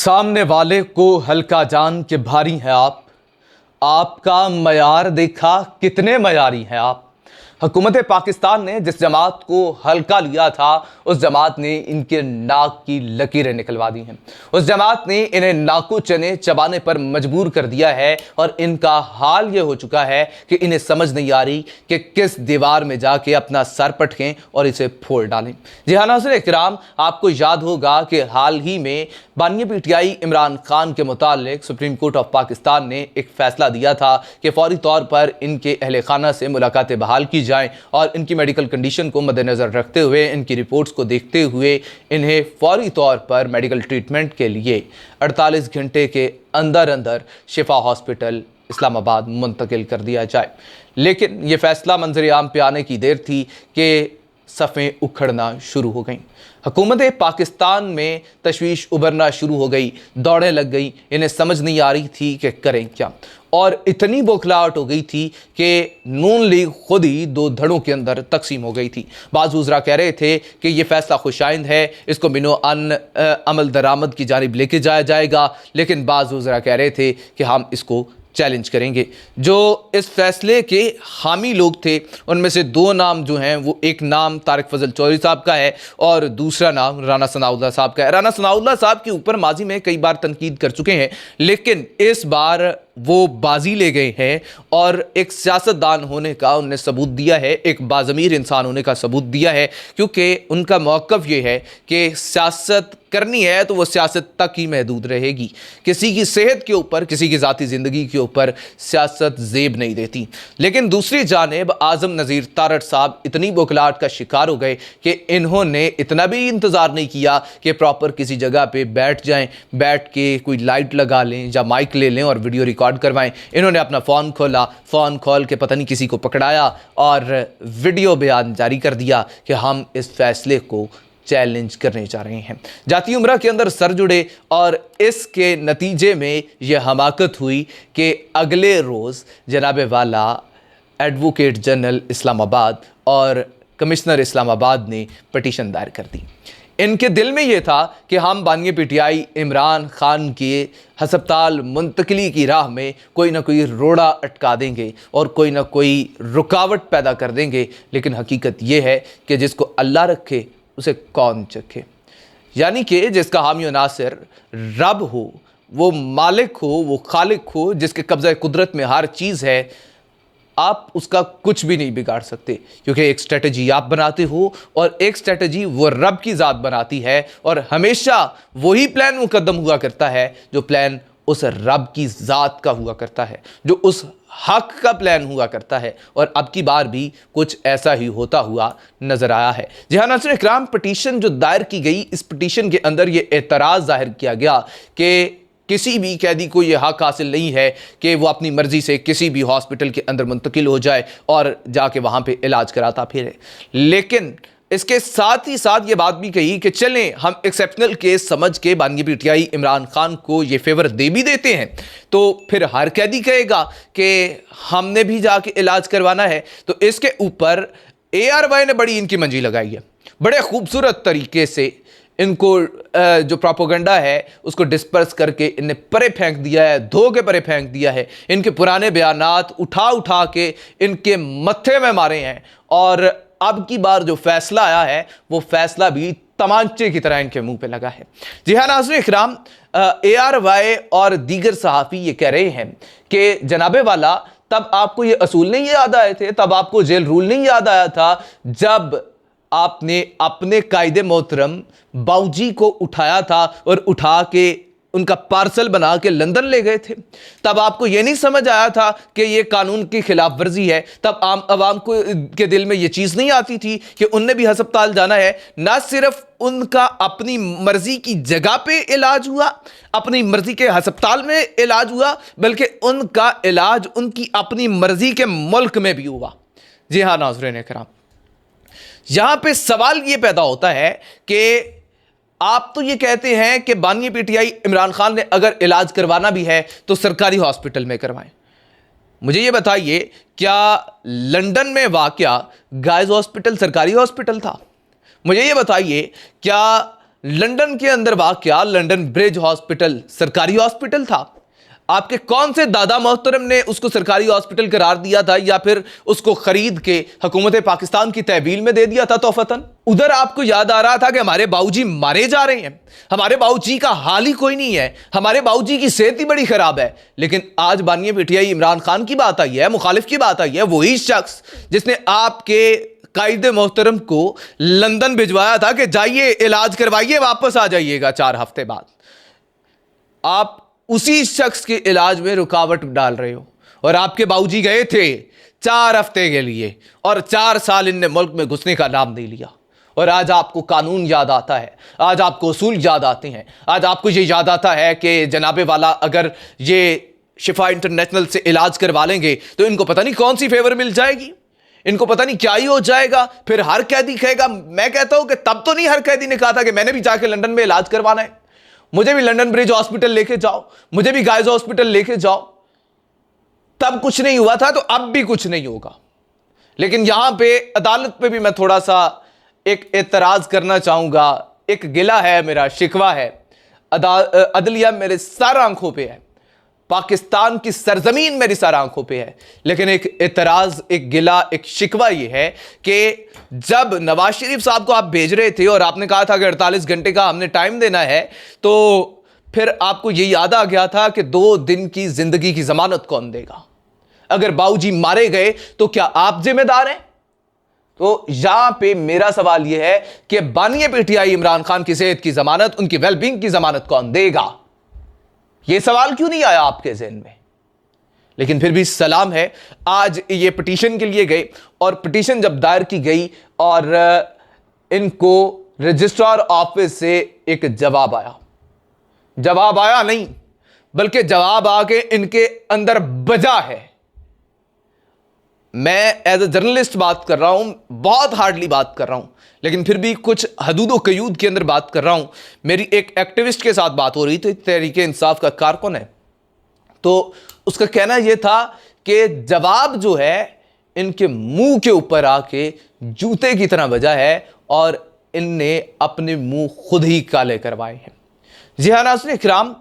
सामने वाले को हल्का जान के भारी हैं आप। आपका मयार देखा कितने मयारी हैं आप। हुकूमत पाकिस्तान ने जिस जमात को हल्का लिया था उस जमात ने इनके नाक की लकीरें निकलवा दी हैं। उस जमात ने इन्हें नाकू चने चबाने पर मजबूर कर दिया है और इनका हाल ये हो चुका है कि इन्हें समझ नहीं आ रही कि किस दीवार में जाके अपना सर पटकें और इसे फोड़ डालें। जी हाँ नाज़रीन इकराम, आपको याद होगा कि हाल ही में बानी पीटीआई इमरान खान के मुतालिक सुप्रीम कोर्ट ऑफ पाकिस्तान ने एक फैसला दिया था कि फौरी तौर पर इनके अहले खाना से मुलाकातें बहाल की जाएं और इनकी मेडिकल कंडीशन को मद्देनज़र रखते हुए, इनकी रिपोर्ट्स को देखते हुए इन्हें फौरी तौर पर मेडिकल ट्रीटमेंट के लिए 48 घंटे के अंदर अंदर शिफा हॉस्पिटल इस्लामाबाद मुंतकिल कर दिया जाए। लेकिन ये फैसला मंजर आम पे आने की देर थी कि सफ़ें उखड़ना शुरू हो गईं। हुकूमत पाकिस्तान में तशवीश उभरना शुरू हो गई, दौड़ें लग गई, इन्हें समझ नहीं आ रही थी कि करें क्या। और इतनी बौखलाहट हो गई थी कि नून लीग खुद ही दो धड़ों के अंदर तकसीम हो गई थी। बाज़ वज़रा कह रहे थे कि ये फैसला खुशाइंद है, इसको बिनो अमल दरामद की जानिब लेके जाया जाएगा, लेकिन बाज़ वज़रा कह रहे थे कि हम इसको चैलेंज करेंगे। जो इस फैसले के हामी लोग थे उनमें से दो नाम जो हैं वो, एक नाम तारिक फजल चौधरी साहब का है और दूसरा नाम राना सनाउल्लाह साहब का है। राना सनाउल्लाह साहब के ऊपर माजी में कई बार तनकीद कर चुके हैं, लेकिन इस बार वो बाजी ले गए हैं और एक सियासतदान होने का उन्होंने सबूत दिया है, एक बाज़मीर इंसान होने का सबूत दिया है, क्योंकि उनका मौक़िफ़ ये है कि सियासत करनी है तो वो सियासत तक ही महदूद रहेगी। किसी की सेहत के ऊपर, किसी की ज़ाती ज़िंदगी के ऊपर सियासत जेब नहीं देती। लेकिन दूसरी जानिब आज़म नज़ीर तारड़ साहब इतनी बौखलाहट का शिकार हो गए कि इन्होंने इतना भी इंतज़ार नहीं किया कि प्रॉपर किसी जगह पे बैठ जाएं, बैठ के कोई लाइट लगा लें या माइक ले लें और वीडियो रिकॉर्ड करवाएं। इन्होंने अपना फ़ोन खोला, फ़ोन खोल के पता नहीं किसी को पकड़ाया और वीडियो बयान जारी कर दिया कि हम इस फैसले को चैलेंज करने जा रहे हैं। जाती उम्रा के अंदर सर जुड़े और इसके नतीजे में यह हमाकत हुई कि अगले रोज़ जनाब वाला एडवोकेट जनरल इस्लामाबाद और कमिश्नर इस्लामाबाद ने पटिशन दायर कर दी। इनके दिल में ये था कि हम बानी पीटीआई इमरान खान के हस्पताल मुंतकली की राह में कोई ना कोई रोड़ा अटका देंगे और कोई ना कोई रुकावट पैदा कर देंगे। लेकिन हकीकत ये है कि जिसको अल्लाह रखे उसे कौन चखे, यानी कि जिसका हामी व नासिर रब हो, वो मालिक हो, वो खालिक हो, जिसके कब्ज़ा कुदरत में हर चीज़ है, आप उसका कुछ भी नहीं बिगाड़ सकते, क्योंकि एक स्ट्रेटजी आप बनाते हो और एक स्ट्रेटजी वो रब की ज़ात बनाती है और हमेशा वही प्लान मुकद्दम हुआ करता है जो प्लान उस रब की ज़ात का हुआ करता है, जो उस हक का प्लान हुआ करता है। और अब की बार भी कुछ ऐसा ही होता हुआ नजर आया है। जी हाँ नाज़रीन इकराम, पटिशन जो दायर की गई, इस पटिशन के अंदर ये एतराज़ जाहिर किया गया कि किसी भी कैदी को यह हक हासिल नहीं है कि वो अपनी मर्जी से किसी भी हॉस्पिटल के अंदर मुंतकिल हो जाए और जाके वहाँ पे इलाज कराता फिरे। लेकिन इसके साथ ही साथ ये बात भी कही कि चलें हम एक्सेप्शनल केस समझ के बानी पीटीआई इमरान खान को ये फेवर दे भी देते हैं, तो फिर हर कैदी कहेगा कि हमने भी जाके इलाज करवाना है। तो इसके ऊपर ARY ने बड़ी इनकी मंजी लगाई है, बड़े खूबसूरत तरीके से इनको जो प्रोपोगंडा है उसको डिस्पर्स करके इन्हें परे फेंक दिया है, धो के परे फेंक दिया है। इनके पुराने बयानात उठा उठा के इनके मत्थे में मारे हैं और अब की बार जो फैसला आया है वो फैसला भी तमांचे की तरह इनके मुंह पे लगा है। जी हाँ नाज़रीन इकराम, ARY और दीगर सहाफ़ी ये कह रहे हैं कि जनाबे वाला तब आपको ये असूल नहीं याद आए थे, तब आपको जेल रूल नहीं याद आया था जब आपने अपने कायदे मोहतरम बाऊजी को उठाया था और उठा के उनका पार्सल बना के लंदन ले गए थे। तब आपको यह नहीं समझ आया था कि यह कानून की खिलाफ वर्जी है। तब आम आवाम को के दिल में यह चीज़ नहीं आती थी कि उनने भी हस्पताल जाना है। ना सिर्फ उनका अपनी मर्जी की जगह पे इलाज हुआ, अपनी मर्जी के हस्पताल में इलाज हुआ, बल्कि उनका इलाज उनकी अपनी मर्जी के मुल्क में भी हुआ। जी हाँ नाज़रीन इकराम, यहां पे सवाल यह पैदा होता है कि आप तो ये कहते हैं कि बानी पीटीआई इमरान खान ने अगर इलाज करवाना भी है तो सरकारी हॉस्पिटल में करवाएं। मुझे ये बताइए, क्या लंदन में वाक़या गाइज़ हॉस्पिटल सरकारी हॉस्पिटल था? मुझे ये बताइए, क्या लंदन के अंदर वाक़या लंदन ब्रिज हॉस्पिटल सरकारी हॉस्पिटल था। आपके कौन से दादा मोहतरम ने उसको सरकारी हॉस्पिटल करार दिया था, या फिर उसको खरीद के हुकूमत पाकिस्तान की तहवील में दे दिया था तोहफतन? उधर आपको याद आ रहा था कि हमारे बाबूजी मारे जा रहे हैं, हमारे बाबूजी का हाल ही कोई नहीं है, हमारे बाबूजी की सेहत ही बड़ी खराब है। लेकिन आज बानिया पीटीआई इमरान खान की बात आई है, मुखालिफ की बात आई है, वही शख्स जिसने आपके कायद मोहतरम को लंदन भिजवाया था कि जाइए इलाज करवाइए, वापस आ जाइएगा 4 हफ्ते बाद, आप उसी शख्स के इलाज में रुकावट डाल रहे हो। और आपके बाबूजी गए थे 4 हफ्ते के लिए और 4 साल इनने मुल्क में घुसने का नाम नहीं लिया। और आज आपको कानून याद आता है, आज आपको उसूल याद आते हैं, आज आपको ये याद आता है कि जनाबे वाला अगर ये शिफा इंटरनेशनल से इलाज करवा लेंगे तो इनको पता नहीं कौन सी फेवर मिल जाएगी, इनको पता नहीं क्या ही हो जाएगा। फिर हर कैदी कहेगा, मैं कहता हूं कि तब तो नहीं हर कैदी ने कहा था कि मैंने भी जाके लंदन में इलाज करवाना है, मुझे भी लंदन ब्रिज हॉस्पिटल लेके जाओ, मुझे भी गाइज हॉस्पिटल लेके जाओ। तब कुछ नहीं हुआ था तो अब भी कुछ नहीं होगा। लेकिन यहां पे अदालत पे भी मैं थोड़ा सा एक एतराज करना चाहूंगा, एक गिला है मेरा, शिकवा है। अदलिया मेरे सर आंखों पे है, पाकिस्तान की सरजमीन मेरी सर आंखों पे है। लेकिन एक एतराज, एक गिला, एक शिकवा ये है कि जब नवाज शरीफ साहब को आप भेज रहे थे और आपने कहा था कि 48 घंटे का हमने टाइम देना है, तो फिर आपको ये याद आ गया था कि 2 दिन की जिंदगी की जमानत कौन देगा? अगर बाबूजी मारे गए तो क्या आप जिम्मेदार हैं? तो यहां पे मेरा सवाल यह है कि बानिया पीटीआई इमरान खान की सेहत की जमानत, उनकी वेलबींग की जमानत कौन देगा? यह सवाल क्यों नहीं आया आपके ज़हन में? लेकिन फिर भी सलाम है, आज ये पिटीशन के लिए गए और पिटीशन जब दायर की गई और इनको रजिस्ट्रार ऑफिस से एक जवाब आया नहीं, बल्कि जवाब आके इनके अंदर बजा है। मैं एज ए जर्नलिस्ट बात कर रहा हूं, बहुत हार्डली बात कर रहा हूं, लेकिन फिर भी कुछ हदूद व कयूद के अंदर बात कर रहा हूं। मेरी एक एक्टिविस्ट के साथ बात हो रही थी, तहरीक इंसाफ का कारकुन है, तो उसका कहना यह था कि जवाब जो है इनके मुंह के ऊपर आके जूते की तरह बजा है और इनने अपने मुंह खुद ही काले करवाए हैं। जी हाँ नाज़रीन इकराम,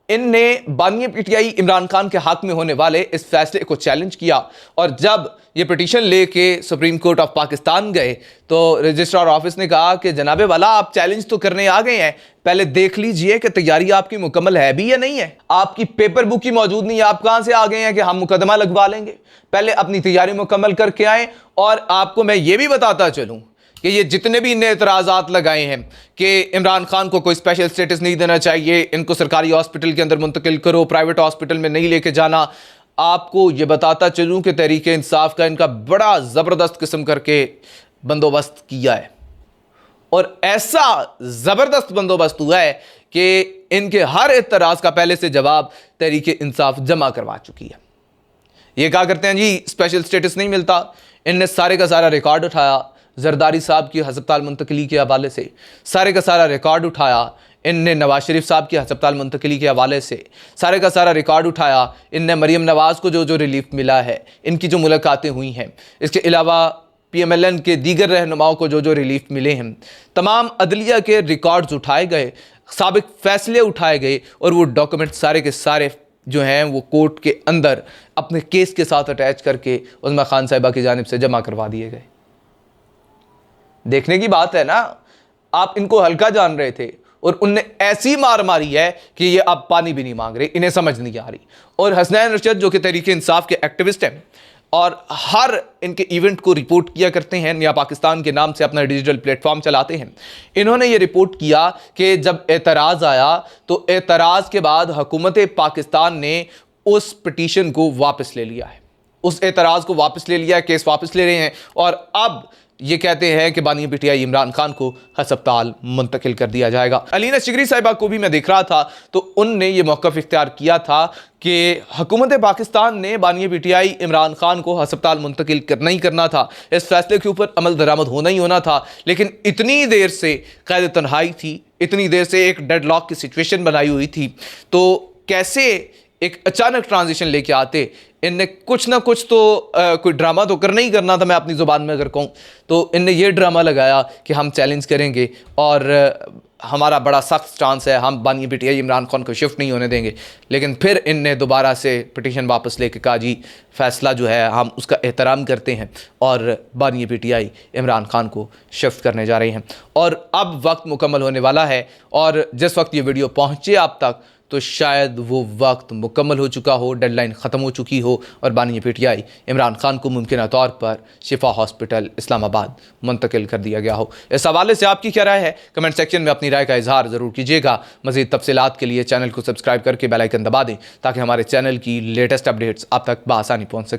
इनने बानिया पीटीआई इमरान खान के हक में होने वाले इस फैसले को चैलेंज किया और जब ये पिटीशन लेके सुप्रीम कोर्ट ऑफ पाकिस्तान गए तो रजिस्ट्रार ऑफिस ने कहा कि जनाबे वाला आप चैलेंज तो करने आ गए हैं, पहले देख लीजिए कि तैयारी आपकी मुकम्मल है भी या नहीं है। आपकी पेपर बुक ही मौजूद नहीं है, आप कहां से आ गए हैं कि हम मुकदमा लगवा लेंगे? पहले अपनी तैयारी मुकम्मल करके आए। और आपको मैं ये भी बताता चलूं कि ये जितने भी इन्हें एतराज़ात लगाए हैं कि इमरान खान को कोई स्पेशल स्टेटस नहीं देना चाहिए, इनको सरकारी हॉस्पिटल के अंदर मुंतकिल करो, प्राइवेट हॉस्पिटल में नहीं लेके जाना, आपको ये बताता चलूं कि तहरीक इंसाफ का इनका बड़ा ज़बरदस्त किस्म करके बंदोबस्त किया है और ऐसा ज़बरदस्त बंदोबस्त हुआ है कि इनके हर एतराज़ का पहले से जवाब तहरीक इंसाफ जमा करवा चुकी है। ये क्या करते हैं जी, स्पेशल स्टेटस नहीं मिलता। इनने सारे का सारा रिकॉर्ड उठाया, जरदारी साहब की हस्पताल मुंतकली के हवाले से सारे का सारा रिकॉर्ड उठाया। इनने नवाज शरीफ साहब की हस्पताल मुंतकली के हवाले से सारे का सारा रिकॉर्ड उठाया। इनने मरीम नवाज़ को जो रिलीफ मिला है, इनकी जो मुलाकातें हुई हैं, इसके अलावा PMLN के दीगर रहनुमाओं को जो रिलीफ मिले हैं, तमाम अदलिया के रिकॉर्ड्स उठाए गए, साबिक फैसले उठाए गए और वो डॉक्यूमेंट सारे के सारे जो हैं वो कोर्ट के अंदर अपने केस के साथ अटैच करके उस्मा खान साहिबा की जानिब से जमा करवा दिए गए। देखने की बात है ना, आप इनको हल्का जान रहे थे और उनने ऐसी मार मारी है कि ये अब पानी भी नहीं मांग रहे, इन्हें समझ नहीं आ रही। और हसनैन रशद जो कि तहरीक इंसाफ के एक्टिविस्ट हैं और हर इनके इवेंट को रिपोर्ट किया करते हैं, नया पाकिस्तान के नाम से अपना डिजिटल प्लेटफॉर्म चलाते हैं, इन्होंने ये रिपोर्ट किया कि जब एतराज़ आया तो एतराज़ के बाद हुकूमत पाकिस्तान ने उस पिटीशन को वापस ले लिया है, उस एतराज़ को वापस ले लिया है, केस वापस ले रहे हैं और अब ये कहते हैं कि बानिया पीटीआई इमरान खान को हस्पताल मुंतकिल कर दिया जाएगा। अलीना शिगरी साहिबा को भी मैं देख रहा था तो उनने ये मौक़िफ़ इख्तियार किया था कि हुकूमत पाकिस्तान ने बानिया पीटीआई इमरान खान को हस्पताल मुंतकिल करना ही करना था, इस फैसले के ऊपर अमल दरामद होना ही होना था। लेकिन इतनी देर से क़ैद तन्हाई थी, इतनी देर से एक डेडलॉक की सिचुएशन बनाई हुई थी, तो कैसे एक अचानक ट्रांजिशन लेके आते, इनने कुछ ना कुछ तो कोई ड्रामा तो करना ही करना था, मैं अपनी ज़ुबान में अगर कहूँ तो इनने ये ड्रामा लगाया कि हम चैलेंज करेंगे और हमारा बड़ा सख्त स्टांस है, हम बानी पीटीआई इमरान खान को शिफ्ट नहीं होने देंगे। लेकिन फिर इनने दोबारा से पिटीशन वापस लेके कहा जी फैसला जो है हम उसका एहतराम करते हैं और बानी पीटीआई इमरान खान को शिफ्ट करने जा रही हैं। और अब वक्त मुकम्मल होने वाला है और जिस वक्त ये वीडियो पहुँचे आप तक तो शायद वो वक्त मुकम्मल हो चुका हो, डेडलाइन ख़त्म हो चुकी हो और बानी पीटीआई इमरान खान को मुमकिन तौर पर शिफा हॉस्पिटल इस्लामाबाद मुंतकिल कर दिया गया हो। इस हवाले से आपकी क्या राय है? कमेंट सेक्शन में अपनी राय का इजहार ज़रूर कीजिएगा। मज़ीद तफसीलात के लिए चैनल को सब्सक्राइब करके बेल आइकन दबा दें ताकि हमारे चैनल की लेटेस्ट अपडेट्स आप तक बआसानी पहुँच सकें।